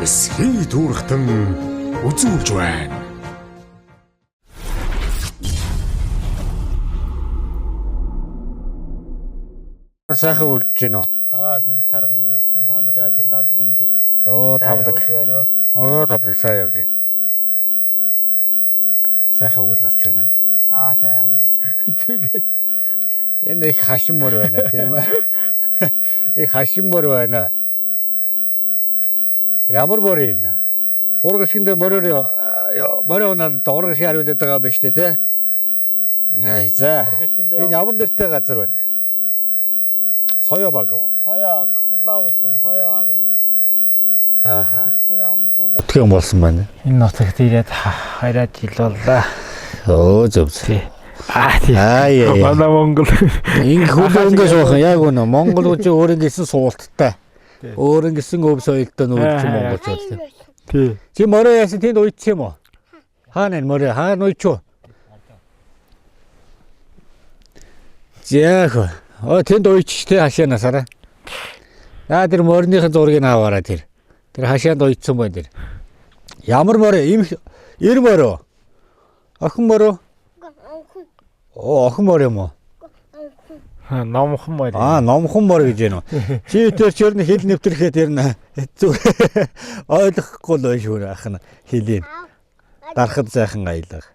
эсхий түүрхтэн үзүүлж байна. Сайхан үлдэж байна уу? Минь таран өгч та нарын ажил албан дээр. Тавдаг. байна уу? Тавдаг сайн явж байна. Сайхан үл гарч байна. Сайхан үл. Энэ их хашиммөр байна тийм ээ. Их хашиммөр байна. Ямар бор юм. Урагшинд мороо надад урагш хариулдаг байгаа биш үү те? За. Энэ ямар нэртэй газар байна? Соёо баг уу? Соёо лавсан соёо баг юм. Тин ам суулаа. Тэгэн болсон байна. Энэ нутагт ирээд 20 жил боллоо. Зөв. Тийм. Яа. Манай Монгол. Инх хөлөнгө суухан яг үнэ Монгол үгүй өөрийн гэсэн суулттай. Өөрийн гэсэн өв соёлтой нүүдч монголчууд тийм. Тийм. Чи мороо яасан тэнд уйдсан юм уу? Хаана мороо хаана уйчуу? Яах вэ? Тэнд уйчих те хашаанасараа. Тэр морныхын зургийг аваарай тэр. Тэр хашаанд уйдсан байна тэр. Ямар мороо? Ир мороо. Охин мороо. Охин мороо юм уу? Номхон мороо. Номхон мороо гэж байна уу? Чи тэр чөрний хил нэвтрэхэд тэр ойлгохгүй л байж шүү ах нь хэлийг. Дарахад сайхан аялах.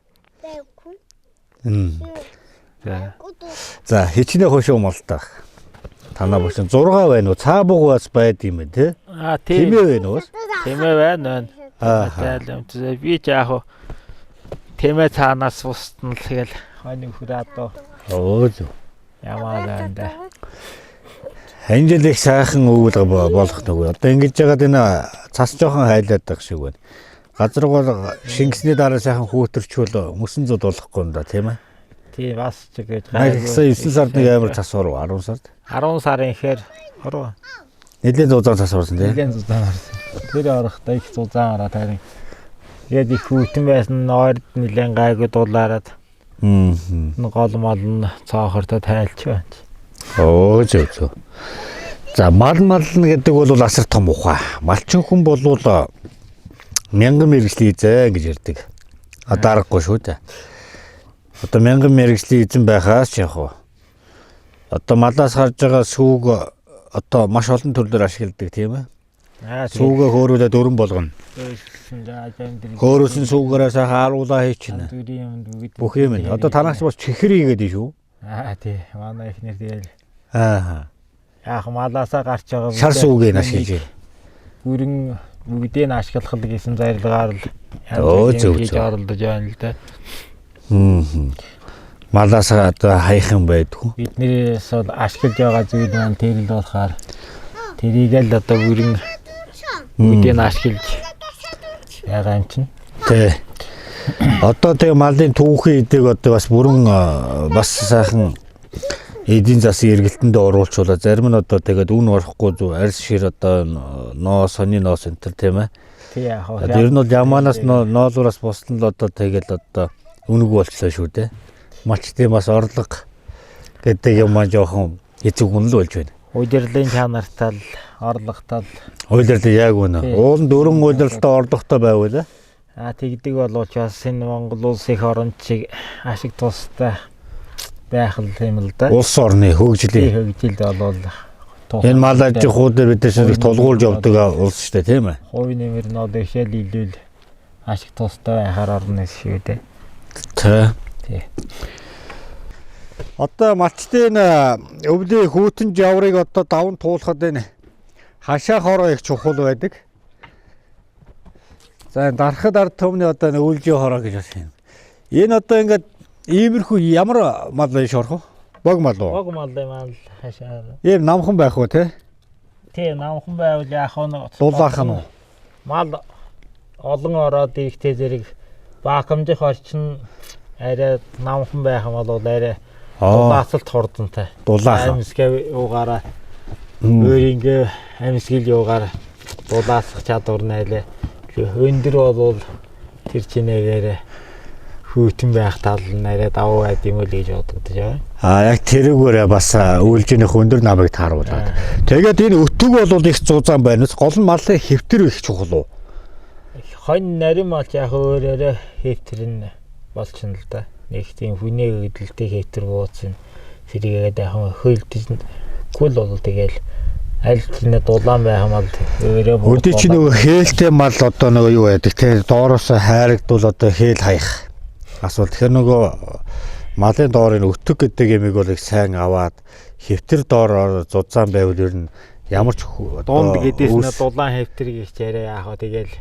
За хичнээн хошоо молтах. Танаа бошин 6 байна уу? Цаа бугаас байд юм бэ те? Тэмээ байна уу? Тэмээ байна. Би ч яг тэмээ цаанаас устна л тэгэл хойны хүрээд зөв. Ямаа байна. Энэ жил их сайхан өвөл болох нүгөө. Одоо ингэж яагаад энэ цас жоохон хайлаад байх шиг байна. Газар бол шингэсний дараа сайхан хүүтэрчүүл мөсөн зод болохгүй юм да тийм ээ. Тийм бас ч гэж гайхсан 9 сард нэг амар цас оров 10 сард. 10 сарын ихээр оров. Нэлийн зузаан цас орсон тийм. Нэлийн зузаан орсон. Тэр орохдоо их зузаан ороод харин. Тэгээд их хүйтэн байсан ойрд нэлийн гайгүй дуулаарад. Гол мал нь цаохортой тайлч байна. Зөв. За мал гэдэг бол асар том ухаа. Малчин хүн бол мянган мэргэжлийн эзэн гэж ярьдаг. Дарахгүй шүү дээ. Одоо мянган мэргэжлийн эзэн байхаас яг уу. Одоо малаас харж байгаа сүүг одоо маш олон төрлөөр ашигладаг тийм ээ. Сүүгээ хөөрүүлээд өрөн болгоно. Хөөрүүлсэн сүүгээрээ сайхан аруулаа хийчихнэ. Бүх юм. Одоо танаас бас чихэр хийгээд шүү. Тий. Манай ихнэр тэгэл. Яг малаасаа гарч байгаа шар сүүгийг ашиглаж. Бүрэн бүгдийг ашиглах гэсэн зорилгоор л зөв оролдож байна л да. Малаасаа одоо хаях юм байдгүй. Биднээс бол ашиглаж байгаа зүйл маань тэр л болохоор тэрийг л одоо бүрэн бүгдийг ашиглаж байгаа юм чинь. Тий. Одоо тэг малын түүхийн эдэг одоо бас бүрэн бас сайхан эдийн засгийн эргэлтэндээ оруулчулаа. Зарим нь одоо тэгээд үн орохгүй зү арьс шир одоо сони ноос энэ тийм ээ. Тий яах вэ? Тэр нь бол яманаас ноолуураас босдон л одоо тэгэл одоо үнэгүй болчихлоо шүү дээ. Малчтын бас орлого гэдэг юм аа жоохон эцэг хүн л болж байна. Удирдлын чанартай л орлоготой л удирдал яг үнэ. Уул дөрөн удирдалтай орлоготой байвал тэгдэг боловч бас энэ Монгол улс их орнд шиг ашиг тустай байх л юм л да. Улс орны хөгжил болвол энэ мал аж ахуй дээр бид их тулгуурж явдаг улс шүү дээ тийм ээ. Хувь нэмэр нь одоо ихэл илүүл ашиг тустай байхаар орно шүү дээ. Тий. Одоо малчтын өвлийн хүүтэн жаврыг одоо даван туулахад энэ хашаа хороо их чухал байдаг. За дарахад ард түмний одоо өвлжийн хороо гэж байна. Энэ одоо ингээд иймэрхүү ямар мал биш орох вэ? Бог мал уу? Бог мал юм хашаа. Ийм намхан байх уу те? Тий, намхан байвал яах вэ? Дулаахан уу? Мал олон ороод ирэхтэй зэрэг баакамжих орчин арай намхан байх юм бол арай дулаацалт хурдантай. Дулаахан. Амьсгээ уугаараа өөрийнхөө амьсгал юугаар дулаацах чадвар найлаа. Өндөр бол тэр чинээгээр Хүүтэн байх тал нь арай давуу байд юм уу гэж бодогдож байгаа. Яг тэрүүгээрээ бас үйлжинэх өндөр намайг тааруулаад. Тэгээд энэ өтөг бол их зузаан байна. Гол нь малын хэвтэр их чухал уу? Хонь нарийн малч яг өөрөөрөө хэвтэр нь болчихно л да. Нэг тийм хүнээ гэдэлтэй хэвтэр бууцсан. Сэрийгээд яхан хөөлдөж гүйл бол тэгэл аль чинээ дулаан байх мал өөрөө өдөө чи нөгөө хээлтэй мал одоо нөгөө юу байдаг те доороос хайрагдвал одоо хээл хаях асуул. Тэгэхээр нөгөө малын доорын өтөг гэдэг ямиг бол их сайн аваад хэвтэр доор зузаан байвал ер нь ямар ч дунд гэдээснэ дулаан хэвтэр гэж яриа яах вэ тэгэл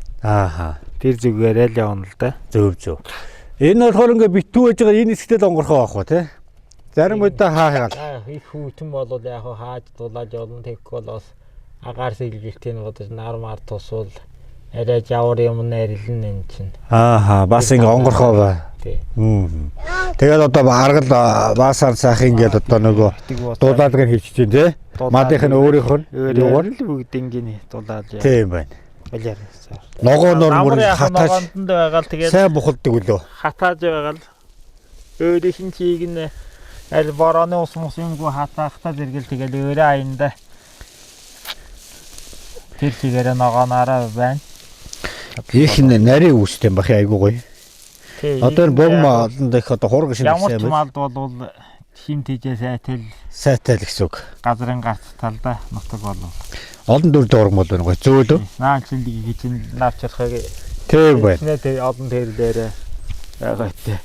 тэр зүгээрээ л явна л да. Зөв. Энэ болохоор ингээ битүү байж байгаа энэ хэсэгтэл онгорхоо авах ба те. Зарим удаа хаагаад. Их хүүтэн бол яг хааж дулааж олон тэгэхгүй бол бас агаар сэлгэлтийн бодож нар мар тусвал арай жавар юм нэрэлнэ энэ чинь. Бас ингээ онгорхоо бай. Тий. Тэгээд одоо аргал баасаар сайх ингээд одоо нөгөө дуулаадаг нь хийчих чинь те. Мадынх нь өөрийнх нь өөрөөр л бүгд ингээ дулааж яа. Тийм байна. Балиар. Ногооноор мөр хатааж байгаа л тэгээд сайн бухалдаг үлээ. Хатааж байгаа л өөрийнх нь чийг нь аль борооны ус юмгүй хатаахтаа зэрэгэл тэгэл өөрөө аянда тэр чигээрээ ногоонаараа байна. Их нарийн үүстэй юм бах айгуу гоё. Одоо богма олон дэх одоо хург шиг юм. Ямар ч малд бол шин тийжээ сайтай л гэсэн үг. Газрын гарц талда нутаг болов. Олон дүр дургмал байна гоё зөөлөө. Наанчлыг гэж навчрахыг тийм байна. Тэ олон тэр дээр байгаа тэ.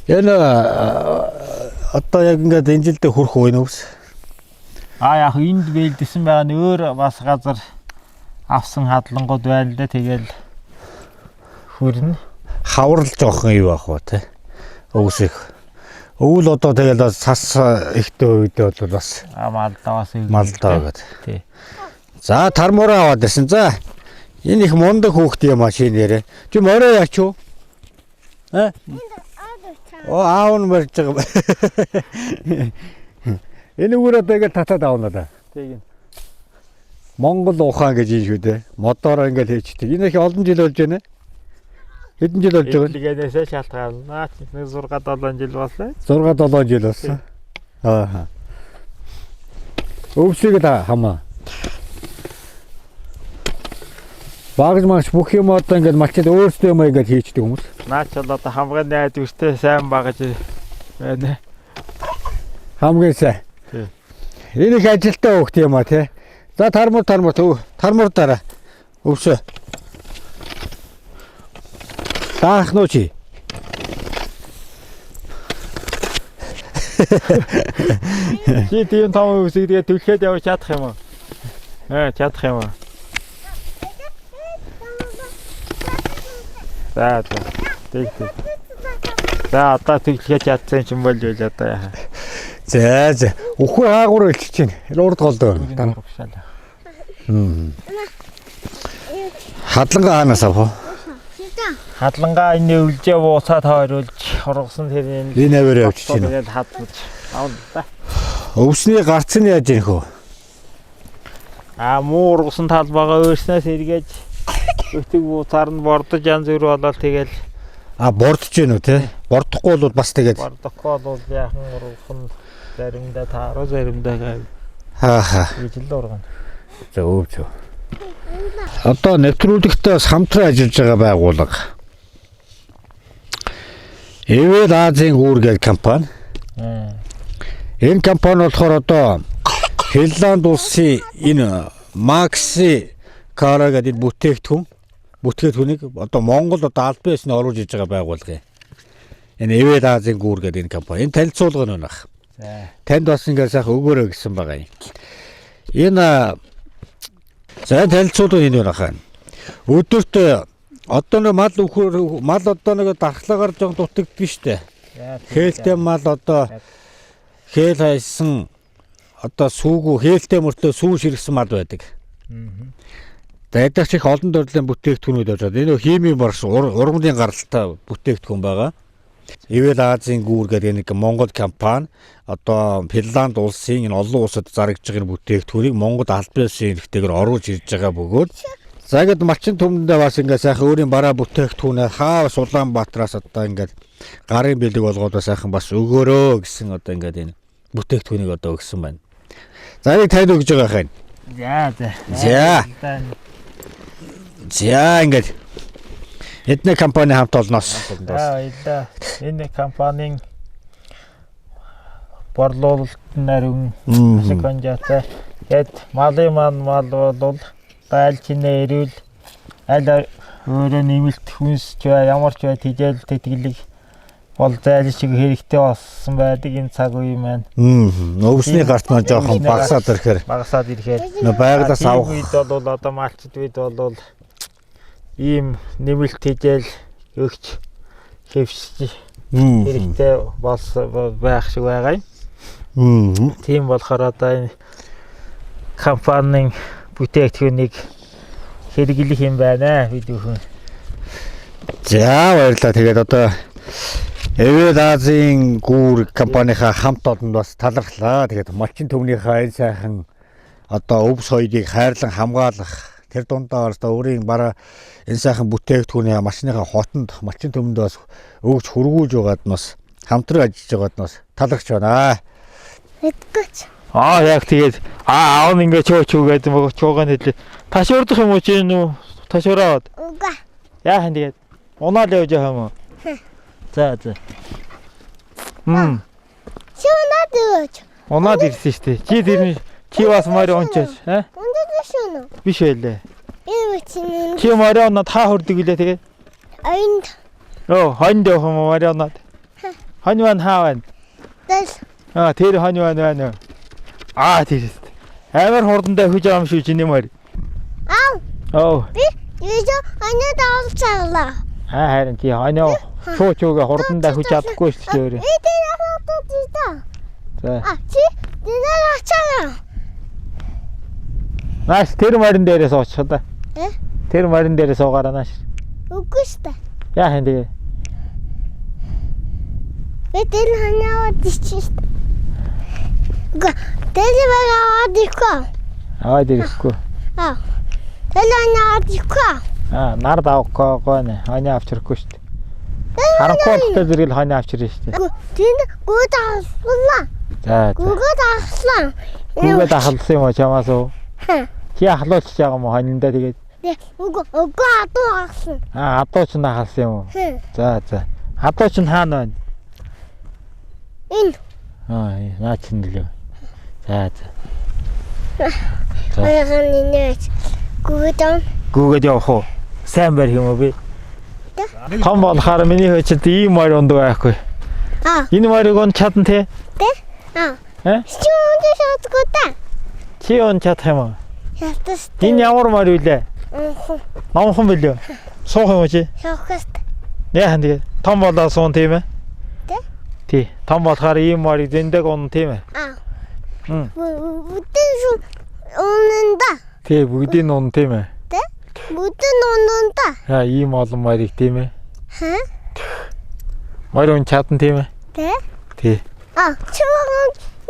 Энэ одоо яг ингээд энэ жилдээ хүрэх үе нүс. Яг энд бэлдсэн байгаа нь өөр бас газар авсан хадлангууд байна л да тэгэл хүрнэ. Хаврал жоохон юу ах ба те. Өвсөх. Өвөл одоо тэгэл цас ихтэй үедээ бол бас малдаа бас малдаа гэдэг. Тий. За тармуураа аваад ирсэн. За энэ их мундаг хүүхд юм а шинээрээ. Чи мороо яач юу? Аав нь морж байгаа. Энэ үрээ одоо ингээд татаад авна да. Тийм. Монгол ухаан гэж юм шүү дээ. Модороо ингээд хийчихдэг. Энэ их олон жил болж байна. Хэдэн жил болж байгаа? Эдлгээдээсээ шалтгаална. Нэг 6-7 жил боллоо. 6-7 жил болсон. Өвсөг л хамаа. Багж маш бүх юм одоо ингээд малчид өөрсдөө юм ингээд хийчихдэг хүмүүс. Наач бол одоо хамгийн найд үртэй сайн багж байна. Хамгийн сайн. Энэ их ажилтаа хөөхт юм а тий. За тармур дараа. Өвсөө. Таах нуу чи. Чи тийм том өвсөг тэгээ түлхээд явж чадах юм уу? Чадах юм уу? За. Тэг. За одоо тэглэж чадсан юм бол юу л одоо яа. За. Үхүү хаагуур илчиж чинь. Урд голдоо. Хадлангаа хаанаас авах вэ? Хадлангаа энэ өвлжээ буусаад хойруулж хоргосон тэр энэ аваар явчих чинь. Тэгээд хадлаж авна да. Өвсний гарц нь яаж ирэх вэ? Муу ургасан талбайгаа өөрснөөс эргэж өтөг буусаар нь бордож янз бүр болоод тэгэл бордож гэнэ үү те? Бордохгүй бол бас тэгээд бордохгүй бол яахан ургасан заримдаа тааруу заримдаа ижил ургана. Зөв. Одоо нэвтрүүлэгтээ хамтран ажиллаж байгаа байгууллага. Эвэл Азийн гүүр гэдэг компани. Энэ компани болохоор одоо Финланд улсын энэ Макси Кара гэдэг бүтээгдэхүүнийг одоо Монгол одоо аль биесний оруулж иж байгаа байгууллага. Энэ Эвэл Азийн гүүр гэдэг энэ компани. Энэ танилцуулга нь байна. Танд бас ингээд сайхан өгөөрэй гэсэн байгаа юм. Энэ танилцуулга энэ байна. Өдөрт одоо нэг мал одоо нэг дархлагаар жоо дутагддаг штэ. Хээлтэй мал одоо хээл хайсан одоо сүүгүү хээлтэй мөртлөө сүү ширгсэн мал байдаг. Дайдагч их олон төрлийн бүтээгдэхүүнүүд байж байгаа. Энэ химийн марш ургамлын гаралтай бүтээгдэхүүн байгаа. Эвэл Азийн гүүр гэдэг нэг Монгол компани одоо Финланд улсын энэ олон улсад зарагдж байгаа бүтээгдэхүүнийг Монгол аль биесийн хэрэгтэйгээр оруулж ирж байгаа бөгөөд За ингээд малчин төмөндөө бас ингээд сайхан өөрийн бараа бүтээгдэхүүнээ хаавс Улаанбаатараас одоо ингээд гарын бэлэг болгоод сайхан бас өгөөрөө гэсэн одоо ингээд энэ бүтээгдэхүүнийг одоо өгсөн байна. За яг танд өгж байгаа хань. За ингээд эдний компани хамт олноос. Энэ компанийн борлуулалт нарийн секонжаатай гэд малын мал бол байлчны эрүүл аль өөрөө нэмэлт хүнс ч ямар ч тэжээл тэтгэлэг бол зайлшиг хэрэгтэй болсон байдаг энэ цаг үе маань. Өвсний гарт маань жоохон багасаад ирэхээр байгалаас авах үед бол одоо малчд үед бол ийм нэмэлт тэжээл өгч хэвшиж хэрэгтэй байх шиг байгаа юм. Тийм болохоор одоо энэ компанийн бүтээгдэхүүнийг хэрэглэх юм байна бид бүхэн. За баярлалаа. Тэгээд одоо Эвэл Азийн гүүр компанийнхаа хамт олонд бас талархлаа. Тэгээд малчин төвнийхээ энэ сайхан одоо өв соёлыг хайрлан хамгаалах тэр дундаа одоо өөрийн бараа энэ сайхан бүтээгдэхүүний машиныхаа хотонд малчин төвөнд бас өгч хөргүүлж байгаад нь бас хамтран ажиллаж байгаад нь бас талархж байна. Эдгэж. Яг тэгээд аав нь ингээ чөөгээд чуугаан хэлээ. Ташуурдах юм уу чи нүү? Ташуураад. Уга. Яахан тэгээд унаал явж байгаа юм уу? За. Шунаад өгөөч. Унаад ирсэн шүү дээ. Чи бас морь унчаач, Ундад биш үү? Биш байлээ. Эвчэн. Чи морь унаад хаа хүрдэг гэлээ тэгээд? Айнд. Хоньд явах юм морь унаад. Хонь маань хаа байна? Дэл. Тэр хонь байна. Тэр. Амар хурдандаа хүж байгаа юм шүү чиний морь. Би анаа даалцаалаа. Харин тий хоньоо чууга хурдандаа хүж чадахгүй шүү дээ. Тэр хатад даа. За. Чи динаа ачаа. Нааш тэр морин дээрээ суучих да. Тэр морин дээрээ суугаараа нааш. Үгүй шүү дээ. Яахан тэгээ. Тэр ханаа дичиж. Тэр байгаа дихгүй. Дихгүй. Тэр ханаа дихгүй. Нар давахгүй нэ. Хоньоо авчрахгүй шүү дээ. Харанхуйтай зэрэг хоньоо авчрээ шүү дээ. Тэр гүйд авлаа. За. Гүйд авлаа. Гүйд авлсан юм уу чамаас уу? Чи ахлуулж байгаа юм уу хоньндаа тэгээд? Үгүй адуу авсан. Адуу ч нахалсан юм уу? За. Адуу ч хаана байна? Энэ. Наа чинь лээ. За. Баяган нээч. Гүйд явах уу? Сайн барих юм уу би? Том болохоор миний хөөчд ийм морь ундаг байхгүй. Энэ морийг он чадна те? Чи ундаг шатгүй та. Чи он чадах юм уу? Ятас. Энэ ямар морь вэ? Номхон билүү? Суух юм уу чи? Шохост. Яахан тэгээд том болоо суун тийм ээ? Тий. Том болохоор ийм морийг зэндэг унна тийм ээ? Бүтэн шүү уннда. Тий, бүгдийг унна тийм ээ? Бүтэн уннда. Ийм олон морийг тийм ээ? Морь унн чадна тийм ээ? Тий. Чуун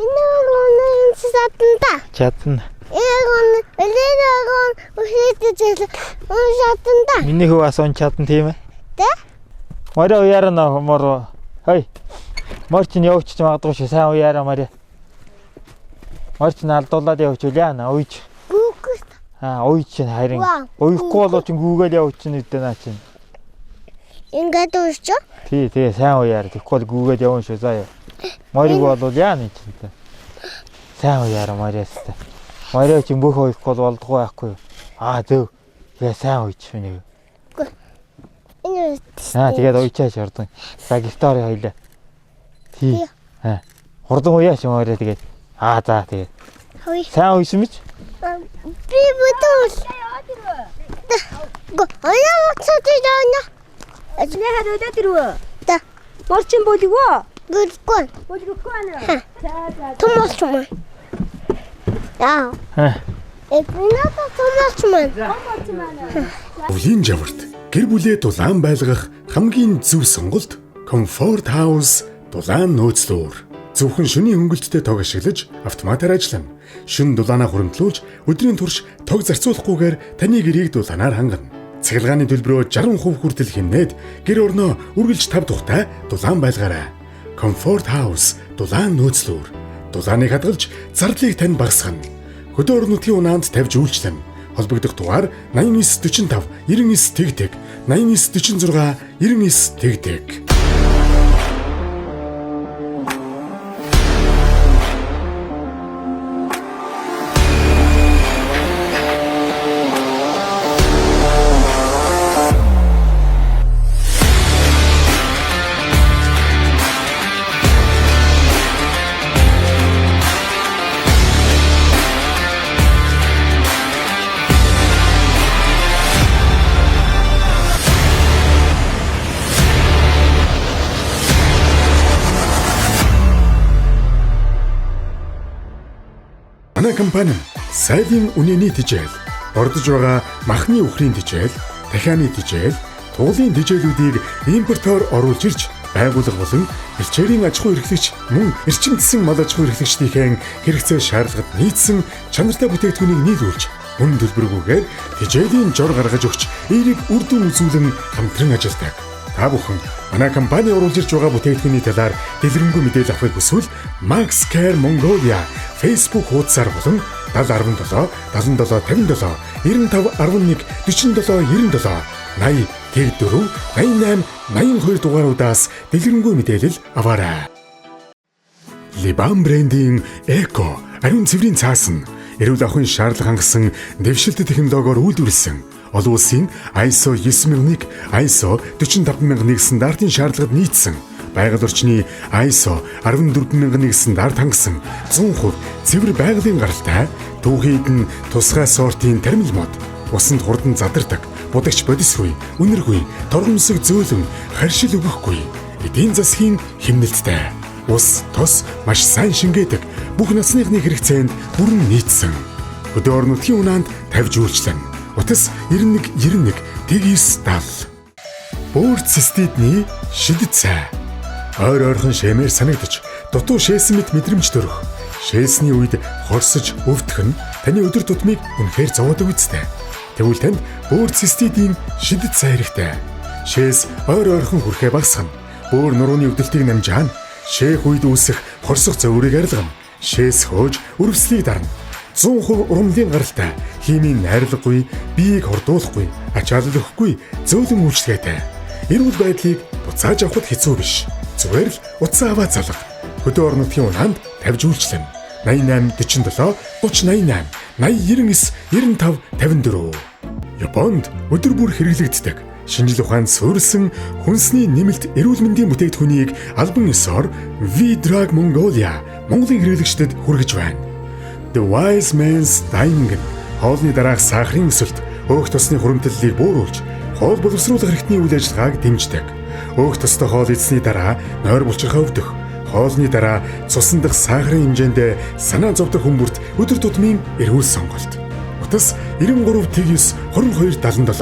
энэ сатанда. Чадна. Элэгон үхээдэж сатанда. Миний хүү бас унн чадна тийм ээ? Морь уярна мор. Морь чинь явууч магадгүй шүү. Сайн уяраа морь. Морь чинь алдуулаад явууч үлээ наа уйж. Гүүгс. Уйж чинь харин. Уйхгүй болоо чинь гүүгээл явууч чинь үдэ наа чинь. Ингээд уйч. Тий, сайн уяар. Тэгэхгүй гүүгээд явна шүү заяа. Морийг болвол яана чинь. Сайн уяараа морьяастай. Морь чинь бүх уйхгүй болдгоо байхгүй юу? Зөв. Тэгээ сайн уйч миний. Энэ. Тэгээд уйчаач ордон. За гитарын хоёлаа. Тий. Хурдан уяач морья тэгээд. За тэгээд. Сайн уйсан мэт? Би бүтүүл. Аяа цочжаана. Ажнаа хадаа дэрвэ. Морчин болигоо. Гүргүй. Болигоо нэ. Томосман. Эпината томосман. Өвлийн жаварт гэр бүлээ дулаан байлгах хамгийн зөв сонголт Comfort House дулаан нөөцлөөр. Зөвхөн шөнийн хөнгөлөлтөд тог ашиглаж автоматар ажиллана. Шөнө дулаанаа хуримтлуулж өдрийн турш тог зарцуулахгүйгээр таны гэрийг дулаанаар хангана. Цахилгааны төлбөрөө 60% хүртэл хэмнээд гэр орноо үргэлж 5 тухтай дулаан байлгаарай. Comfort House дулаан нөөцлөөр. Дулааныг хадгалж зардлыг тань багасгана. Хөдөө орон нутгийн унаанд тавьж үйлчлэн. Холбогдох дугаар 8945 99 тэгтэг 8946 99 тэгтэг. Манай компани сайдын үнэний тэжээл, ордож байгаа махны үхрийн тэжээл, дахианы тэжээл, туглын тэжээлүүдийг импортоор оруулж ирж байгуулга болон бэлчээрийн аж ахуй эрхлэгч мөн эрчимдсэн мал аж ахуй эрхлэгчдийн хэрэгцээ шаардлагад нийцсэн чанартай бүтээгдэхүүнийг нийлүүлж мөн төлбөргүйгээр тэжээлийн жор гаргаж өгч эерэг үр дүн үзүүлэн хамтран ажилладаг. Та бүхэн манай компани оруулж ирж байгаа бүтээгдэхүүний талаар дэлгэрэнгүй мэдээлэл авахыг хүсвэл Max Care Mongolia Facebook хуудасаар болон 7017 7757 95 11 47 97 80 84 88 82 дугааруудаас дэлгэрэнгүй мэдээлэл аваарай. Liban брендийн Eco ариун цэврийн цаасан эрүүл ахуйн шаардлага хангасан дэвшилт технологиор үйлдвэрлэсэн олон улсын ISO 9001, ISO 45001 стандартын шаардлагад нийцсэн байгаль орчны ISO 14001 стандарт хангасан 100% цэвэр байгалийн гаралтай түүхийд нь тусгай сортын термил мод усанд хурдан задардаг будагч бодисгүй үнэргүй торгомсог зөөлөн харшил өгөхгүй эдийн засгийн хэмнэлттэй ус тос маш сайн шингээдэг бүх насныхны хэрэгцээнд бүрэн нийцсэн хөдөө орон нутгийн унаанд тавьж үйлчлэн утас 91 тэгис дал бөөр цистидний шидэт цай ойр ойрхон шэмээр санагдаж дутуу шээсэн мэт мэдрэмж төрөх шээсний үед хорсож өвдөх нь таны өдөр тутмыг үнэхээр зовоодог үстэй тэгвэл танд бөөр цистидийн шидэт цай хэрэгтэй шээс ойр ойрхон хүрхээ багасгана бөөр нурууны өвдөлтийг намжаана шээх үед үүсэх хорсох зовоорыг арилгана шээс хөөж өрөвслийг дарна 100% ургамлын гаралтай, химийн найрлаггүй, биеийг хордуулахгүй, ачаалал өгөхгүй, зөөлөн үйлчлэгээтэй. Эрүүл байдлыг буцааж авахд хэцүү биш. Зүгээр л утсаа аваа залга. Хөдөө орон нутгийн унаанд тавьж үйлчлэн. 88 47 30 88 80 99 95 54. Японд өдөр бүр хэрэглэгддэг шинжлэх ухаанд суурилсан хүнсний нэмэлт эрүүл мэндийн бүтээгдэхүүнийг албан ёсоор V-Drug Mongolia Монголын хэрэглэгчдэд хүргэж байна. The Wise Man's Dying хоолны дараах сахарын өсөлт, өөх тосны хуримтлалыг бууруулж, хоол боловсруулах хэрэгтний үйл ажиллагааг дэмждэг. Өөх тостой хоол идсний дараа нойр булчирхай өвдөх, хоолны дараа цусан дахь сахарын хэмжээнд санаа зовдох хүмүүрт өдөр тутмын эрүүл сонголт. Утас 93-9-22-77.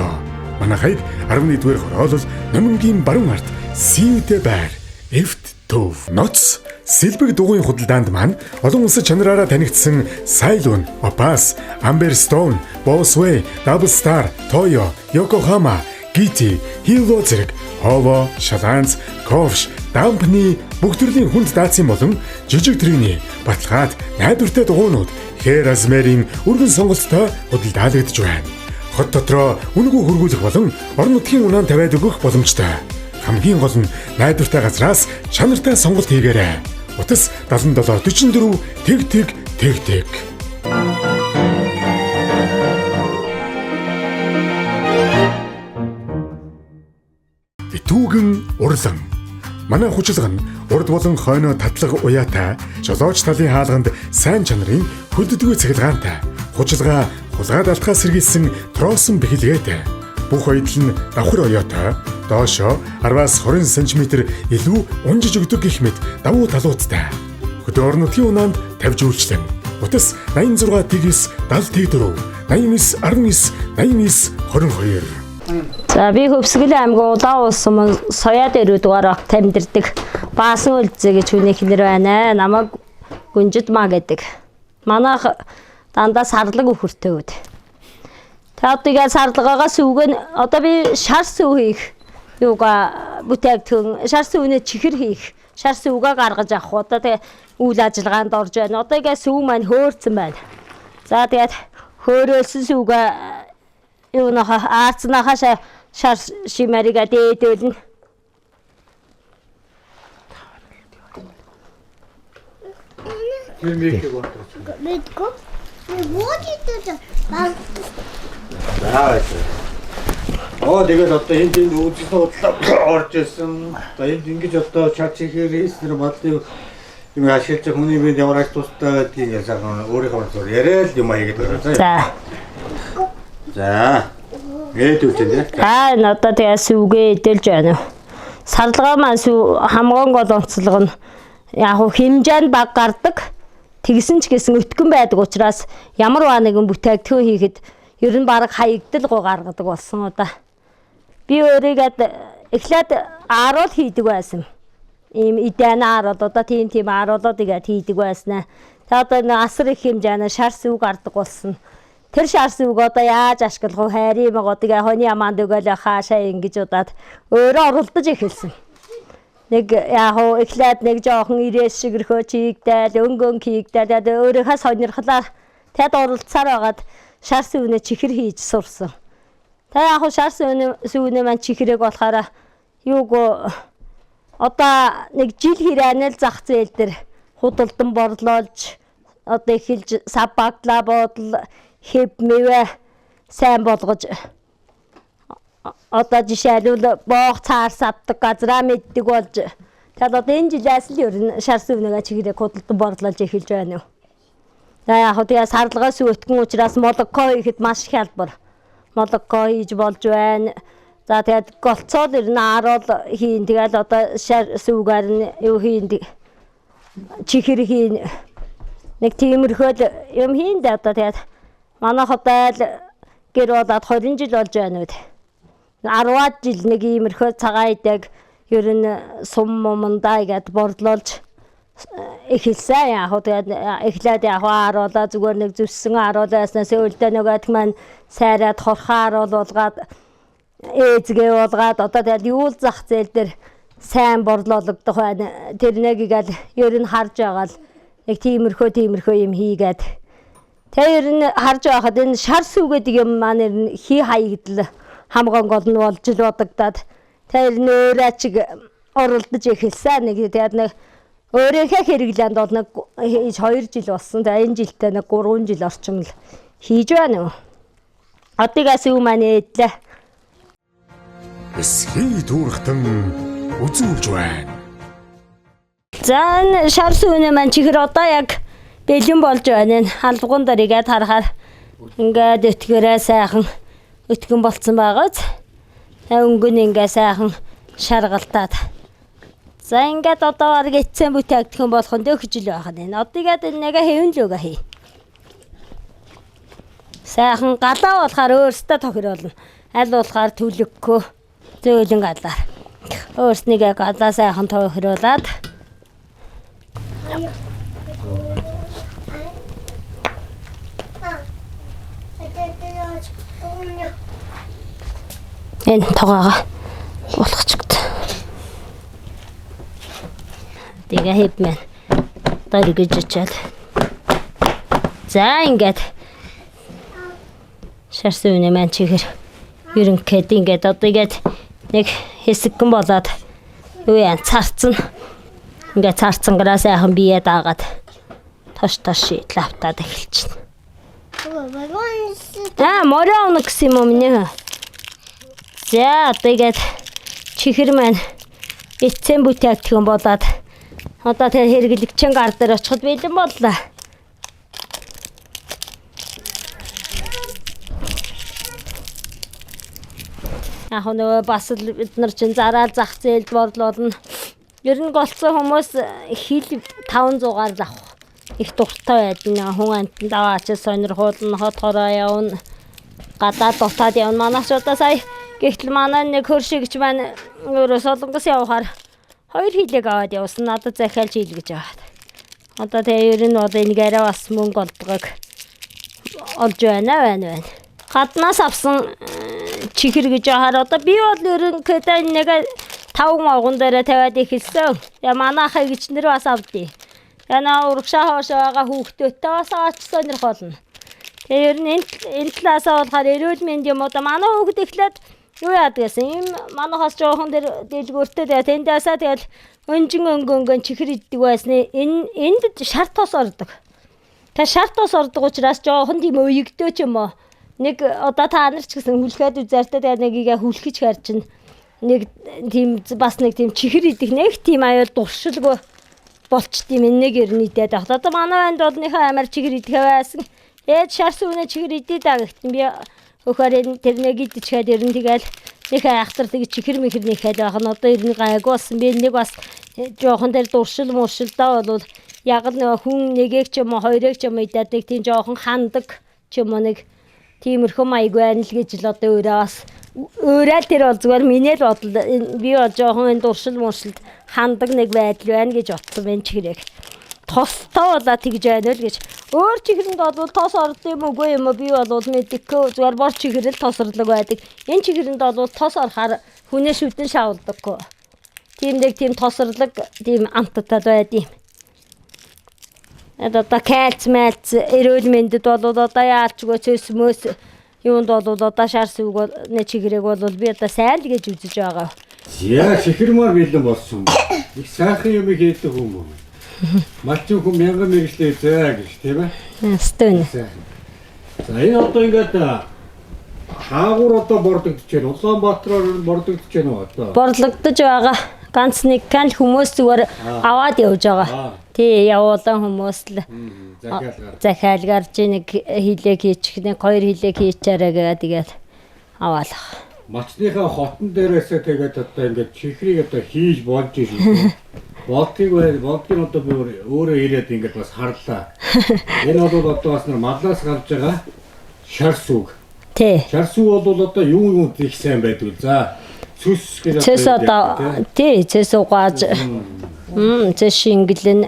Манайхыг 11-р хороолол Номингийн баруун ард Сивдэ байр Эвт төв ноц Сэлбэг дугуйн худалдаанд маань олон улсын чанараараа танигдсан Сайлун, Опас, Amber Stone, Bosway, Double Star, Toyo, Yokohama, Giti, Hilo зэрэг Hovo, Шаланц, Ковш, Дампны бүх төрлийн хүнд даацын болон жижиг тэрэгний баталгаад найдвартай дугуйнууд хээр размерийн өргөн сонголттой худалдаалагдж байна. Хот дотроо үнэгүй хөргүүлэх болон орон нутгийн унаанд тавиад өгөх боломжтой. Хамгийн гол нь найдвартай газраас чанартай сонголт хийгээрэй. Утас 77 44 тэг. Битүүгэн урлан. Манай хүчилга нь урд болон хойноо татлага уяатай, жолооч талын хаалганд сайн чанарын хөдөлгөөн цахилгаантай. Хүчилга хулгайд алтхаа сэргийлсэн тросон бэхэлгээтэй. Бүх ойдол нь давхар оёотой, доошоо 10-20 см илүү унжиж өгдөг гэх мэт давуу талуудтай. Хөдөө орон нутгийн унаанд тавьж үйлчлэн. Утас 86 тэгс 70 4 89 19 89 22. За За би Хөвсгөл аймгийн Улаан улс сумын Соёо дээр дугаар тамдирдаг Баасан үлзээ гэж хүний хэлэр байна. Намайг Гүнжид маа гэдэг. Манайх дандаа сарлаг өхөртэй үд. Тэгээд сарлагаагаас үгэн одоо би шар сүв хийх юугаа бүтээгдэхүүн шар сүвнээ чихэр хийх шар сүвгээ гаргаж авах одоо тэгээ үйл ажиллагаанд орж байна. Одоо игээ сүв маань хөөрцөн байна. За тэгээд хөөрөөсөн сүвгээ юунаха аарцнахаа шар шимэрига дээдэлнэ. Мэдгүй. Водит баг. Тэгээд одоо энд үзэл бодлоо орж ирсэн. Одоо энд ингэж одоо чат чихэр хийснээр бодлыг юм ашиглаж хүний биед ямар ач тустай гэдгийг ясаар өөрийнхөө зур яриад юм аягээд байгаа. За. Гээд үгүй тийм. Одоо тэгээ сүвгээ эдэлж байна. Сарлага маань хамгаан гол онцлог нь яг хэмжээнд баг гардаг. Тэгсэн ч гэсэн өтгөн байдаг учраас ямар нэгэн бүтээгдэхүүн хийхэд ер нь баг хаягдал гоо гаргадаг болсон одоо. Би өөрийгөө эхлээд ааруул хийдэг байсан. Ийм идэн ааруул одоо тийм ааруулууд игээд хийдэг байснаа. Тэгээд одоо асар их хэмжээний шар сүв гардаг болсон. Тэр шар сүвг одоо яаж ашиглах вэ? Хайрын мого тэгээ хоны аманд өгөөл хаашаа ингэж удаад өөрөө оролдож эхэлсэн. Нэг яг эхлээд нэг жоохон ирээс шигэрхөө чигдээл өнгөн хийгдээл өөрийнхөө сонирхлаа тэд оролцсаар байгаад шар сүвнээ чихэр хийж сурсан. Тэ яг шар сүвнээ маань чихрэг болохоор юуг одоо нэг жил хэрэгнэл зах зээл дээр худалдан борлуулж одоо эхэлж сабагдлаа бодол хэв мэвэ сайн болгож одоо жишээлбэл боог цаарс авдаг газраа мэддэг болж тэгээд одоо энэ жилээс л ер нь шар сүвнэгээ чихрэг худалдан борлуулж эхэлж байна юу. За яг тэгээ сарлагаас өтгөн учраас молоко хийхэд маш хялбар. Молоко хийж болж байна. За тэгээд голцоод ер нь ааруул хийн тэгээд одоо шар сүвгээр нь юу хийн чихэр хийн нэг тиймэрхүү юм хийн дээ одоо тэгээд манайх одоо гэр болоод 20 жил болж байна үү. 10 жил нэг иймэрхүү цагаан идэг ер нь сум момондаа игээд борлуулж эхэлсэн. Яг тэгээд эхлээд яг ааруулаа зүгээр нэг зүссэн ааруулааснаас өлдөө нөгөөд маань сайраад хорхоо ааруулгаад ээзгээ болгоод одоо тэгээд юул зах зээл дээр сайн борлуулагдах байна. Тэр нэг игээл ер нь харж байгаа л нэг тиймэрхүү юм хийгээд тэр ер нь харж байхад энэ шар сүв гэдэг юм маань ер нь хий хаягдл хамгаан гол нь болж л бодогдаад тэр нөөрэ чиг оролдож эхэлсэн. Нэг тэгээд нэг өөрийнхөө хэрэглээнд бол нэг 2 жил болсон. За энэ жилдээ нэг 3 жил орчим л хийж байна уу. Одоогаас юу маань эдлээ. Эсхий дүүрхтэн үзүүлж байна. За энэ шар сүвнээ маань чихэр одоо яг бэлэн болж байна. Халбгуун дээр игээд харахаар ингээд өтгөрөө сайхан өтгөн болцсон байгааз. Өнгөн ингээ сайхан шаргалтаад. За ингээд одоо арга эцэн бүтээгдэхүүн болох нь өгч л байх нь. Одоо игээд нэг хэвэн л өгөө хий. Сайхан галаа болохоор өөртөө тохируулна. Аль болохоор төлөггүй зөөлөн галаар. Өөрснийгээ галаа сайхан тохируулаад энэ тоогоо болгочгт. Тэгээ хэвмэн дөргиж ичээл. За ингээд шар сүвнээ маань чихэр ерөнхийд ингээд одоо ингээд нэг хэсэгэн болоод юу яа царцсан. Ингээд царцсангаас яхан бие даагаад тош лавтаад эхэлчихнэ. Мороо оног гэсэн юм нэ. За одоо ингээд чихэр маань эцэн бүтээгдэхүүн болоод одоо тэр хэрэглэгчэн гар дээр очиход бэлэн боллоо. Яг нөгөө бас л бид нар чинь зараад зах зээлд борлуулна. Ер нь голцсон хүмүүс хил 500-аар л авах их дуртай байдна. Хүн амтнд аваач сонирхуулна, хот хороо явна. Гадаад дутаад явна. Манайч одоо сая Гэтэл манай нэг хөршигч маань өөрөө Солонгос явахаар 2 хилэг аваад явсан. Надад захиалж ийл гэж аваад. Одоо тэгээ ер нь одоо энийгээрээ бас мөнгө олдгоог олж байна. Гаднаас авсан чихэр гэж яхаар одоо би бол ерөнхийдөө нэг 5 могон дээр тавиад ихэлсэн. Я манайхаа гिचнэр бас авдээ. Яна урагшаа хоошоога хүүхдөөтэй бас очсон нэр болно. Тэгээ ер нь энэ талаасаа болохоор эрүүл мэнд юм одоо манай хүүхд эхлээд юу яадаг гэсэн юм манайхаас жоохон дээр дэлгүүртэй тэгээ тэндээсаа тэгэл өнгөн чихэр иддэг байсны энд шарт тос ордог. Та шарт тос ордог учраас жоохон тийм өйгдөө ч юм уу. Нэг одоо та нар ч гэсэн хүлхэд үзээртэй тэгээ нэгийг хүлхэж харчин нэг тийм бас нэг тийм чихэр идэх нэг тийм аюул дуршилгүй болчт юм нэг ер нь идээд байх. Одоо манай банд бол нөхөө амар чихэр идэх байсан. Ээж шар сүнэ чихэр идээд байгаа гэхдээ би өхөр тэр нэг идчихээд ер нь тэгэл нэг айхтар тэг чихэр мэхэр нэхэд байх нь одоо ер нь гайгүй болсон. Би нэг бас жоохон дээр дуршил муршилдаа бол яг л нэг хүн нэгийг ч юм уу хоёрыг ч юм идээд тийм жоохон хандаг ч юм уу нэг тиймэрхүү маяг байна л гэж л одоо өөрөө тэр бол зүгээр миний л бодол би бол жоохон энэ дуршил муршилд хандаг нэг байдал байна гэж бодсон байна чихрэг. Тостоо болоо тэгж байна л гэж. Өөр чихрэнд бол тос ордог юм үгүй юм би бол мэдээгүй зүгээр бор чихрэл тосрлог байдаг. Энэ чихрэнд бол тос орохоор хүнээ шүтэн шавуулдаггүй. Тийм нэг тийм тосрлог тийм амттал байдаг юм. Одоо кальц мэлц эрүүл мэндэд бол одоо яалчгүй цэс мөс юунд бол одоо шар сүг нэ чихрэг бол би одоо сайн л гэж үзэж байгаа. Яа чихэрмаар бэлэн болсон. Их сайхан юм хийдэг хүмүүс. Малчин хүн мянган мэрэгчлээ заа гэж тийм ээ. Стэн. За энэ одоо ингээд хаагур одоо бордогдож байна. Улаанбаатараар бордогдож байна уу одоо? Борлогдож байгаа. Ганц нэг кан хүмүүс зүгээр аваад явж байгаа. Тий, явуулан хүмүүс л захиалгаар чи нэг хилэг хийчих, нэг 2 хилэг хийчээрэй гэдэг тэгээд аваалах. Мачныхаа хотон дээрээсээ тэгээд одоо ингээд чихрийг одоо хийж болж шүү. Болдгийг одоо би өөрөө ирээд ингээд бас харлаа. Энэ бол одоо бас маллаас гарч байгаа шар сүг. Тий. Шар сүг бол одоо юу их сайн байдгүй. За цэс гэж цэс одоо тий цэс угааж цэс шингэлэн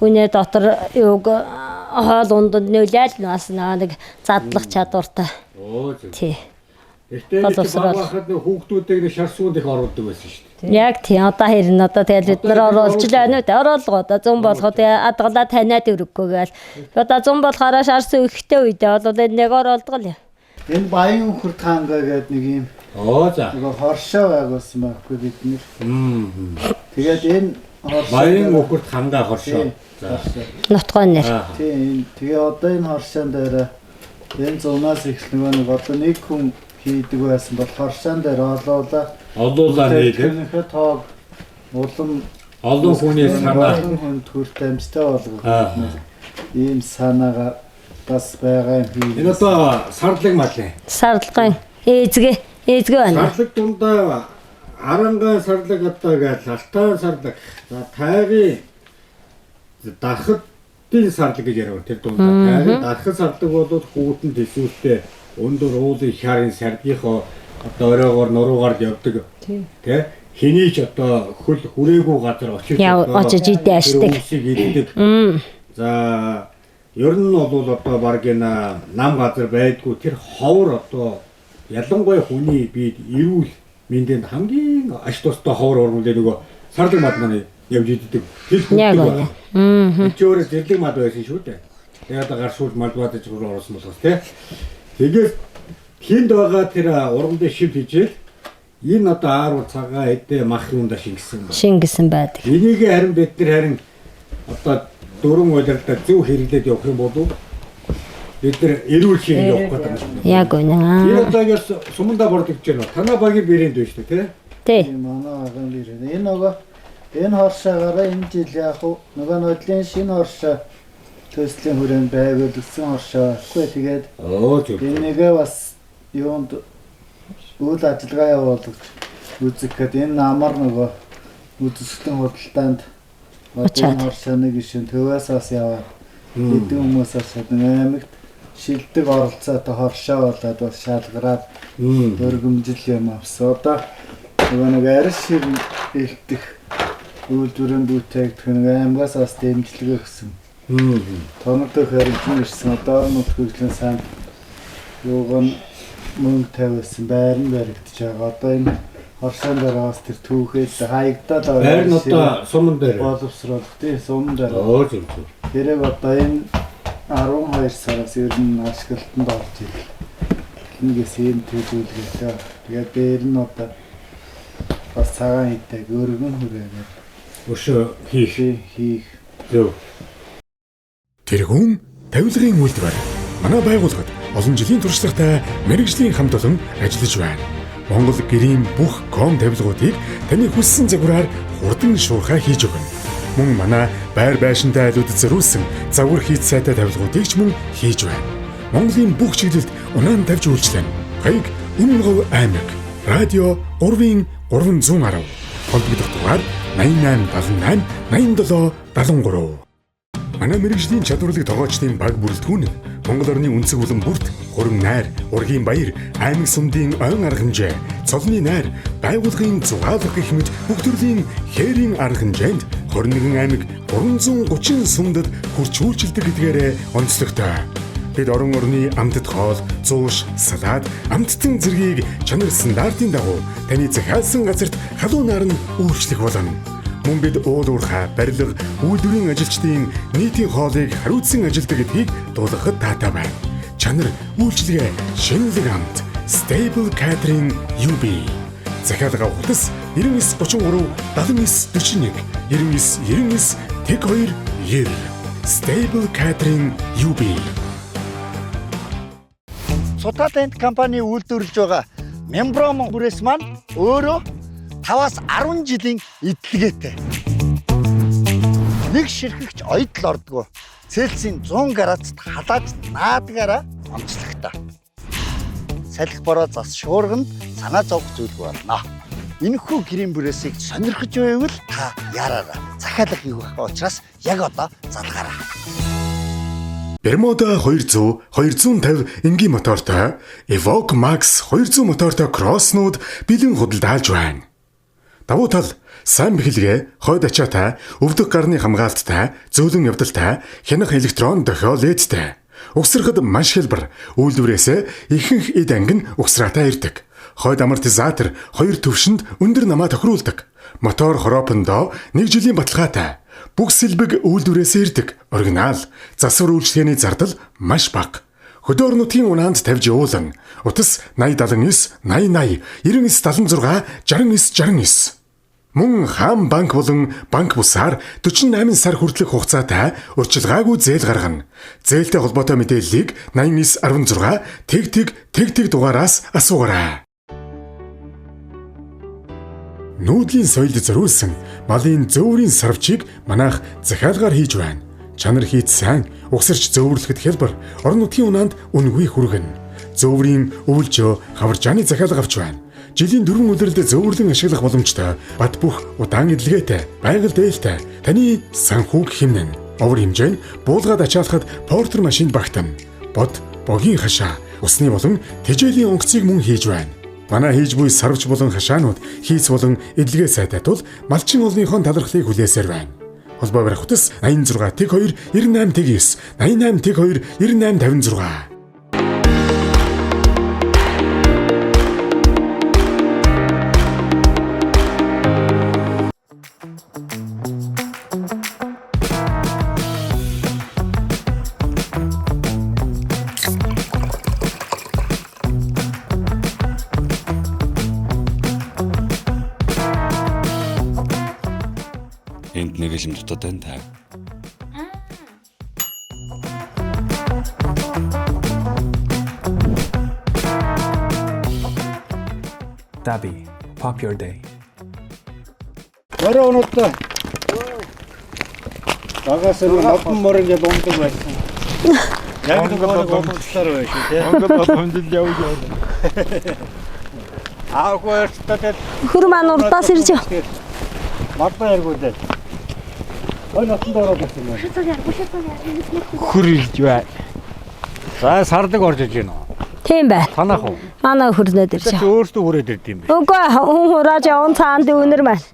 хүнээ дотор юуг хоол ундад нөлөөл бас нэг задлах чадвартай. Тий. Эхлээд баахад хүүхдүүдийг шар сүгэнд их оруулдаг байсан шүү дээ. Яг тий одоо хэрнээ одоо тэгэл бид нар оруулж л байна үү? Оруулга одоо 100 болоход адгалаа таниад өргөхгүй гээл. Одоо 100 болохоор шар сүг ихтэй үедээ бол нэг оруулдаг л. Энэ баян хурд хаангаа гэдэг нэг юм. За. Нөгөө хоршоо байгуулсан байхгүй бид нэр. Тэгээд энэ баян хурд хангаа хоршоо. За. Нутгой нэр. Тийм. Тэгээ одоо энэ хоршоон дээр энэ зунаас их нэг одоо нэг хүн хийдэг байсан бол хоршоон дээр олуулаа хийдэг. Тоог олон хүний санаа хүн төрт амжтай болгох. Ийм санаага бас байгаа юм. Энэ одоо сарлаг малын. Сарлагын ээзгээ байна. Сарлаг дундаа арангаа сарлаг одоо гэж алтан сарлаг. За тайгийн дархадын сарлаг гэж яриа. Тэр дундаа тайгийн дархад сарлаг бол хүүтэн төсвөлтэй өндөр уулын харын саргийнхоо одоо оройгоор нуруугаар явдаг. Тэ хинийч одоо хөл хүрээгүй газар очиж идэ ашдаг. За ер нь бол одоо баг энэ нам газар байдгүй тэр ховор одоо ялангуяа хүний бид эрүүл мэндэнд хамгийн аш тустай ховор ургуулдаг нөгөө сарлаг мад маань явж иддэг. Тэр хүүхдээ. Чи өөрөө зэрлэг мад байсан шүү дээ. Тэгээд гар шүүл мад бадаж орсон болохоос тий. Тэгээд хинд байгаа тэр ургамлын шив хижээл энэ одоо ааруу цагаан эдээ мах юунда шингэсэн байдаг. Энийг харин бид нар харин одоо дөрвөн удирдаа зөв хэрэглээд явах юм бол бид нар эрүүл шиг явах гэдэг юм. Яг үнэ. Энэ удаагаас сумандаа бордогдож байна. Танаа багийн брэнд байна шүү дээ, тий? Тий. Манай багийн брэнд. Энэ нөгөө энэ хоршоогаараа энэ жил яг нөгөө нодлын шинэ хоршоо төслийн хүрээнд байвал өссөн хоршоогүй тэгээд энэ нэгэ бас юунд үйл ажиллагаа явуулдаг үзэх гэдэг энэ амар нөгөө үзэсгэлэн худалдаанд одоо хоршооны гишүүн төвөөс бас яваад хэдэн хүмүүс асууд аймагт шилдэг оролцоотой хоршоо болоод бас шалгараад өргөмжил юм авсан. Одоо нөгөө нэг арьс шир илтэх үйлдвэрийн бүтээгдэхүүн нэг аймагаас бас дэмжлэг өгсөн. Тоногдох хэрэгжин ирсэн. Одоо нутгийн сан юуган мөнгө тавьсан байр нь баригдаж байгаа. Одоо энэ хоршоон дээр бас тэр түүхээд хаягдаад байгаа. Байр нь одоо суман дээр боловсруулах тийм суман дээр. Зөв. Тэрэг одоо энэ 12 сараас ер нь ашиглалтанд орж ирэл. Нэгээс ийм төлөвлөгөөтэй. Тэгээд дээр нь одоо бас цагаан хитэг өргөн хүрээгээд өшөө хийх. Зөв. Тэргүүн тавилгын үйлдвэр манай байгууллагад олон жилийн туршлагатай мэрэгжлийн хамт олон ажиллаж байна. Монгол гэрийн бүх ком тавилгуудыг таны хүссэн загвараар хурдан шуурхай хийж өгнө. Мөн манай байр байшинтай айлуудад зориулсан загвар хийц сайтай тавилгуудыг ч мөн хийж байна. Монголын бүх чиглэлд унаан тавьж үйлчлэнэ. Хаяг Өмнөгов аймаг радио 3-310 холбогдох дугаар 88 88 87 73. Манай мэрэгжлийн чадварлаг тогоочдын баг бүрэлдэхүүн Монгол орны үндэсэг булан бүрт хурим найр, ургийн баяр, аймаг сумдын ойн арга хэмжээ, цолны найр, байгууллагын зугаалга гэх мэт бүх төрлийн хээрийн арга хэмжээнд 21 аймаг 330 сумдад хүрч үйлчилдэг гэдгээрээ онцлогтой. Бид орон орны амтд хоол, зууш, салаад, амттан зэргийг чанар стандартын дагуу таны захиалсан газарт халуунаар нь үйлчлэх болно. Мөн бид уул уурхай, барилга, үйлдвэрийн ажилчдын нийтийн хоолыг хариуцсан ажилдаг гэдгийг дуулгахад таатай байна. Чанар, үйлчлэгээ, шинэлэг амт, Stable Catering UB. Захиалга хутас 9933 7941 9999 тэг2 9. Stable Catering UB. Сутатент компани үйлдвэрлэж байгаа Мембром бүрээс маань өөрөө 5-аас 10 жилийн эдлэгээтэй. Нэг ширхэгч оёдл ордгоо. Цельсийн 100 градусд халааж наадгаараа онцлогтой. Салхи бороо зас шуурганд санаа зовх зүйлгүй болно. Энэхүү гэрийн бүрээсийг сонирхож байвал та яраарай. Захиалга хийх учраас яг одоо залгаарай. Бермуда 200, 250 энгийн мотортой Evoque Max 200 мотортой кросснууд бэлэн худалдаалж байна. Давуу тал сайн бэхэлгээ, хойд ачаатай, өвдөх гарны хамгаалттай, зөөлөн явдалтай, хянах электрон дохио ледтэй. Угсрахад маш хялбар, үйлдвэрээсээ ихэнх эд анги нь угсраатай ирдэг. Хойд амортизатор 2 төвшөнд өндөр намаа тохируулдаг. Мотор хороопондоо 1 жилийн баталгаатай. Бүх сэлбэг үйлдвэрээсээ ирдэг. Оригинал. Засвар үйлчлэгээний зардал маш бага. Хөдөө орон нутгийн унаанд тавьж явуулан. Утас 8079 8080 9976 6969. Мөн хаан банк болон банк бусаар 48 сар хүртэлх хугацаатай урьдчилгаагүй зээл гаргана. Зээлтэй холбоотой мэдээллийг 8916 тэг дугаараас асуугаарай. Нүүдлийн соёлд зориулсан малын зөөврийн сарвчийг манайх захиалгаар хийж байна. Чанар хийц сайн, угсарч зөөвөрлөхөд хялбар, орон нутгийн унаанд үнэгүй хүргэн. Зөөврийн өвөлжөө хаваржааны захиалга авч байна. Жилийн 4 өдрөлд зөөвөрлөн ашиглах боломжтой, бат бөх удаан эдлэгээтэй, байгаль дээлтэй, таны санхүүг хэмнэн. Овор хэмжээ нь буулгаад ачаалахад портер машинд багтана. Бод, богийн хашаа, усны болон тэжээлийн онгоцыг мөн хийж байна. Манай хийж буй сарвч болон хашаанууд хийц болон эдлэгээ сайтай тул малчин олныхон талархлыг хүлээсээр байна. Холбоо барих утас 86 тэг2 98 тэг9 88 тэг2 98 56. Энд нэг л юм дотоод байна та. Dabi, pop your day. Орой өнөөдөр багаас нь нотон мөр ингээд дунддаг байсан. Яг нэг бодлоор байх шүү дээ. Онгод бодлонд явж яваа. Аахвэртээ Хөр маань урдаас ирж яв. Мартаа яргуудаа. Ой нотон дороо гэсэн юм. Хөр ирж бай. За сарлаг орж иж байна. Тийм байна. Танах уу? Манай хөрнөд ирж Чи байгаа. өөртөө хүрээд ирд юм бэ? Үгүй хүн хурааж явсан цаанд өнөр байна.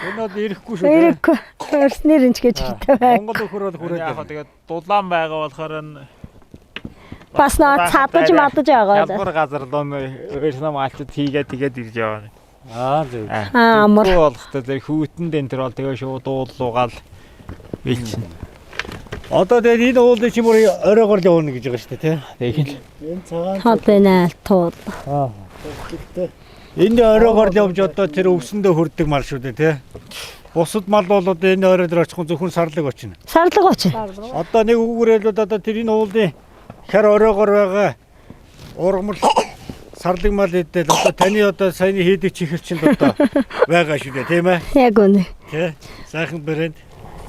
Өнөөд ирэхгүй шүү. Ирэхгүй. Өрснөр энэ ч гэж хэлдэг бай. Монгол өхөрөд хүрээд Яг тэгээд дулаан байгаа болохоор нь Бас нөө цадаж мадаж байгаа. хялбар газар лон өөрснөө малчд тэгээд ирж яваа. зөв. Амар. Болохтой тэр хүүтэн дэн тэр бол тэгээ шууд уулуугаал бэлчин. Одоо тэгээд энэ уулын чи мөр оройгоор л явна гэж байгаа шүү дээ тий. Тэгээд Энэ цагаан Хад байна туул. цогцтой. энэ оройгоор л явж одоо тэр өвсөндөө хүрдэг мал шүү дээ тий. Бусад мал бол одоо энэ орой дээр очихын зөвхөн сарлаг очино. Сарлаг очив. Одоо нэг үгээрэл одоо тэр энэ уулын хэр оройгоор байгаа ургамал сарлаг мал идэл одоо таны одоо саяны хийдэг чихэр чинь одоо байгаа шүү дээ тийм ээ. Яг үнэ. Тий. Сайхан брэнд.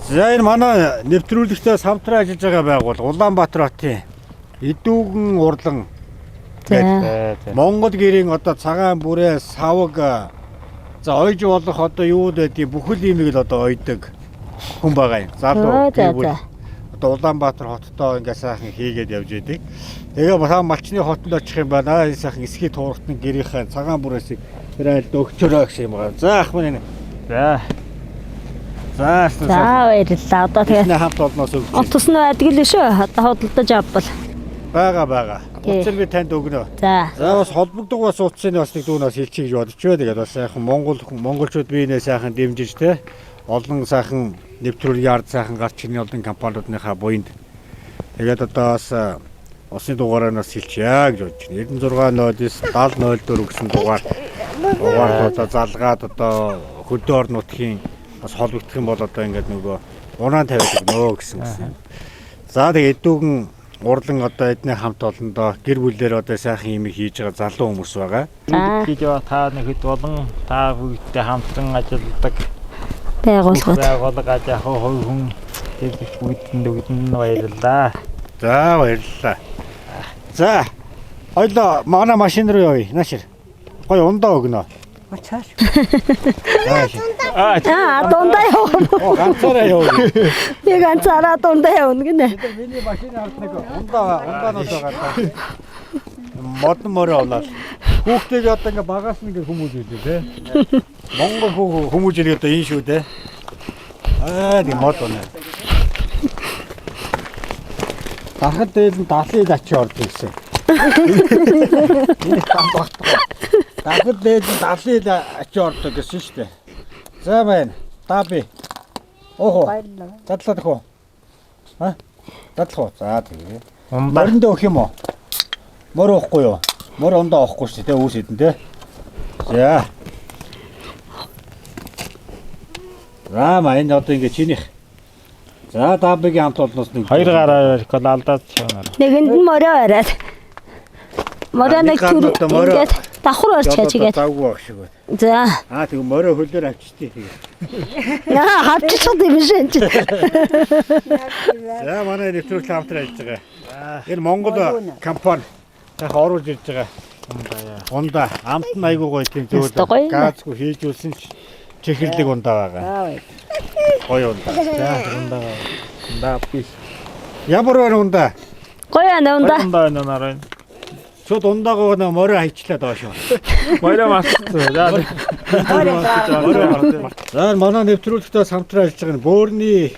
За энэ манай нэвтрүүлэгтээ хамтран ажиллаж байгаа байгуул Улаанбаатар хотын Идүүгэн урлан гэдэг Монгол гэрийн одоо цагаан бүрээ савг за ойж болох одоо юу байдгийг бүхэл имийг л одоо ойдог хүн байгаа юм. Залуу тэгвэл одоо Улаанбаатар хоттоо ингээ сайхан хийгээд явж идэг. Тэгээ бахаа малчны хотод очих юм байна. Энэ сайхан эсхий туурхтан гэрийнхээ цагаан бүрээс тэр айл өгчөрөө гэх юм байна. За ах минь. За. За баярлалаа. Одоо тэгээ хамт олноос өгч. отос нь байдаг л шүү. Одоо хөдөлтөж авбал. Байгаа. Утсаар би танд өгнө. За. За бас холбогддог бас утсны бас нэг дүүнээс хэлчих гэж бодож байна. Тэгээд бас сайхан монголчууд биенээ сайхан дэмжиж те олон сайхан нэвтрүүлгийн ард сайхан гарч ирний олон компаниудынхаа буйнд. Тэгээд одоо бас усны дугаараас хэлчихье гэж бодож байна. 9609 7004 гэсэн дугаар одоо залгаад одоо хөдөө орон нутгийн бас холбогдох юм бол одоо ингээд нөгөө унаан тавиад өгнө гэсэн. За тэгээд Идүүгэн урлан одоо эдний хамт олондоо гэр бүлээр одоо сайхан юм хийж байгаа залуу хүмүүс байгаа. Гэж та нэгэд болон та бүгдтэй хамтран ажилладаг байгууллагад яг хүн бүгдэнд баярлалаа. За баярлалаа. За ойлоо манай машин руу явъя. Наашир. Гой ундаа өгнө. дундаа явна. Ганцаараа явъя. Би ганцаараа дундаа явна гинэ. Миний машины ард нэг ундаанууд байгаа. Модон мороо авлаа. Хүүхдийг одоо ингээ багаас нэг хүмүүс үлээ те. Монгол хүмүүс ирээ одоо энэ шүү те. Ди мод оноо. Дахад дээр нь 70 ачи ордог гэсэн. Энэ хам багтгаа. Дахад дээр нь 70 ачи ордог гэсэн шүү дээ. За байна. Таби. Охо. Тадлах уу? Ха? Тадлах. За тэгээ. Моринд өөх юм уу? Мор уухгүй юу? Мор ондоо авахгүй шүү дээ үүс хэдэн те. За. За маань одоо ингэ чинийх. За Табигийн хамт олноос нэг Хоёр гараар ирэх бол алдаад чанаа. Нэгэнд нь морио бариад. Морио нэг төр ингээд давхар орч хажигээд. Завгүй баг шиг байна. За. Тэгээ морио хөлөөр авчихдээ тэгээ. Яа хавчихсан юм шиг энэ. За манай нэвтрүүлэг хамтран ажиллаж байгаа. Энэ Монгол компани яг оруулж ирж байгаа. Ундаа амт нь айгуу гоё тийм зөв газгүй хийжүүлсэн чихэрлэг ундаа байгаа. Гоё ундаа. За ундаа би. Ямар ундаа? Гоё ундаа. Ундаа нараа. Шууд ундаагаа нөө морио хайчлаа доошоо. Морио мартсан. За манай нэвтрүүлэгтээ хамтран ажиллаж байгаа бөөрний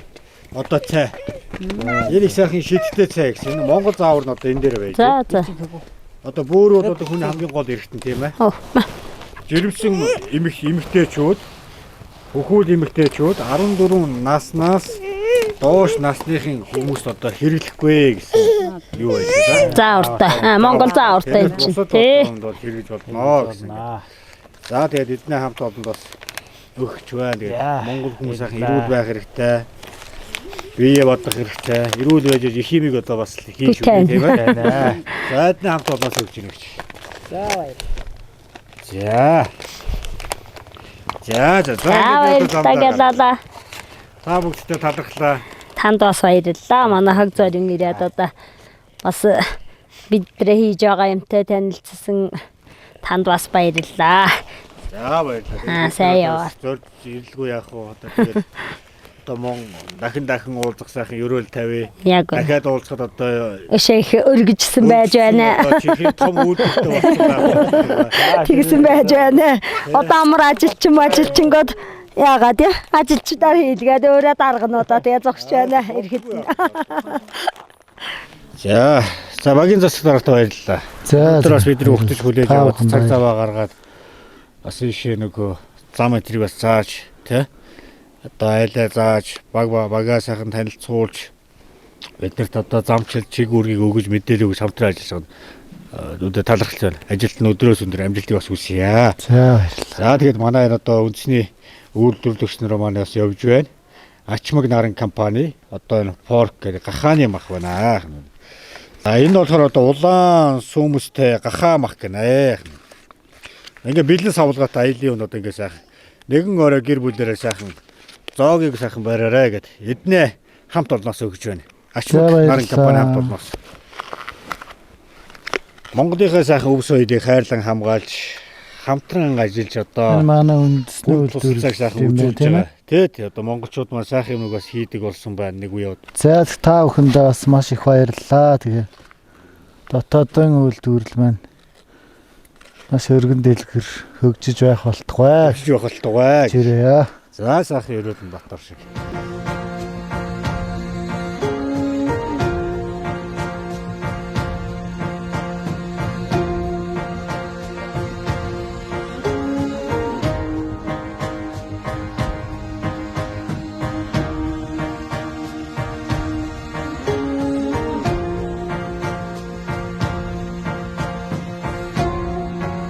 одоо цай. Энэ их сайхан шидтэй цай гэсэн. Энэ Монгол заавар нь одоо энэ дээр байж. За. Одоо бөөрүүд одоо хүний хамгийн гол эргэтэн тийм ээ. Жирэмсэн эмэгтэйчүүд, хөхүүл эмэгтэйчүүд 14 наснаас доош насныхын хүмүүс одоо хэрэглэхгүй гэсэн юу байлаа. Заавартай. Монгол заавартай юм чинь тий. Бол хэрэгж болно гэсэн. За тэгээд эдний хамт олонд бас өгч байна. Тэгээд Монгол хүмүүс сайхан эрүүл байх хэрэгтэй. Бие бодох хэрэгтэй. Эрүүл байж их химиг одоо бас хийж өгөх тийм ээ. За эдний хамт олоноос өгч ийнэ гэж. За баяр. За. Баярлалаа. Та бүгдтэй талархлаа. Танд бас баярлалаа. Манай хаг зорин ирээд одоо бас бидрээ хийж байгаа юмтай танилцсан танд бас баярлалаа. За баярлалаа. Сайн яваа. Зорж ирэлгүй яах вэ одоо тэгээд Одоо дахин уулзах сайхан ерөөл тавь. Яг Дахиад уулзахад одоо их өргөжсөн байж байна. чихээ том үүдэлтэй болсон байна. Тэгсэн байж байна. Одоо амар ажилчингод яагаад ажилчдаар хийлгээд өөрөө даргануудаа тэгээ зогсож байна ирэхэд. За багийн засаг дарагт баярлалаа. Өнөөдөр бас бидний ухтаж хүлээж аваад цаг заваа гаргаад бас ийшээ нөгөө зам этрийг бас зааж тий одоо айлаа зааж багаа сайхан танилцуулж биднэрт одоо замчил чиг үүргийг өгөж мэдээлэл өгж хамтран ажиллаж байгаа өдөө талархал байна. Ажилт нь өдрөөс өндөр амжилтыг бас хүсье. За баярлалаа. За тэгээд манай одоо үндэсний үйлдвэрлэгч нар маань бас явж байна. Ачмаг наран компани одоо энэ Fork гэдэг гахааны мах байна. Энэ болохоор одоо улаан сүмстэй гахаа мах гэнэ. Ингээ бизнес авалгаатай айлын өнөд ингээ сайхан нэгэн орой гэр бүлээрээ сайхан зоогийг сайхан бариараа гэд эднээ хамт олноос өгч байна. Ачмаг наран компани хамт олноос. Монголынхаа сайхан өвс соёлыг хайрлан хамгаалж хамтран ажиллаж одоо манай үндэсний үйлдвэрлэлийг сайхан үзүүлж байгаа. Тэ одоо монголчууд маань сайхан юмнууд бас хийдэг болсон байна нэг үе. За та бүхэндээ бас маш их баярлалаа. Тэгээ дотоодын үйлдвэрлэл маань маш өргөн дэлгэр хөгжиж байх болтугай. Хөгжиж байх болтугай. Жирээ. За сайхан ерөөдөн дотор шиг.